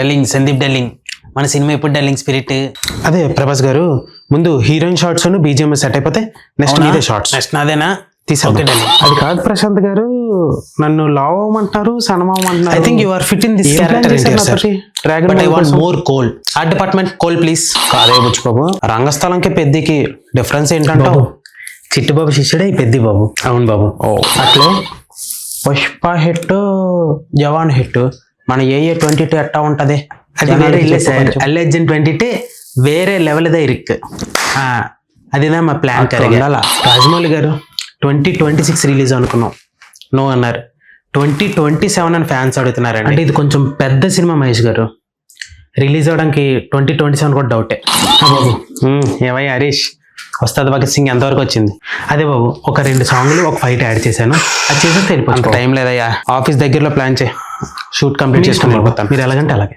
డల్లింగ్ సందీప్ డల్లింగ్. మన సినిమా ఎప్పుడు డల్లింగ్ స్పిరిట్. అదే ప్రభాస్ గారు ముందు హీరోయిన్ షార్ట్స్ బీజిఎం సెట్ అయిపోతే నెక్స్ట్ మీదే షార్ట్స్ నెక్స్ట్ నాదేనా తీసాం. అది కాదు ప్రశాంత్ గారు, నన్ను లావ్ అవ్వమంటారు సనమవ్వమంటున్నారు. I think you are fit in this character. Dragon but I want more kohl. Art department kohl please. కాదే బుచ్చు బాబు, రంగస్థలంకి పెద్దికి డిఫరెన్స్ ఏంటంటే చిట్టుబాబు శిష్యుడే ఈ పెద్ది బాబు. అవును బాబు. అట్లే పుష్ప హిట్ జవాన్ హిట్ మన ఏ 22 ఎట్టా ఉంటది. అది వేరే ఇల్లే సార్. అల్లు అర్జున్ 22 వేరే లెవెల్ దా ఇరుక్. అదిదా మా ప్లాన్. రాజమౌళి గారు 2026 రిలీజ్ అనుకున్నాం, నో అన్నారు. 2027 అని ఫ్యాన్స్ అడుగుతున్నారండి. అంటే ఇది కొంచెం పెద్ద సినిమా మహేష్ గారు. రిలీజ్ అవడానికి 2027 కూడా డౌటే బాబు. ఏమయ్య హరీష్, వస్తాది భగత్ సింగ్ ఎంతవరకు వచ్చింది? అదే బాబు, ఒక 2 సాంగ్లు ఒక ఫైట్ యాడ్ చేశాను. అది చేసేస్తే అంత టైం లేదయ్యా, ఆఫీస్ దగ్గరలో ప్లాన్ చేయి, షూట్ కంప్లీట్ చేసుకుని వెళ్ళిపోతాను. మీరు ఎలాగంటే అలాగే.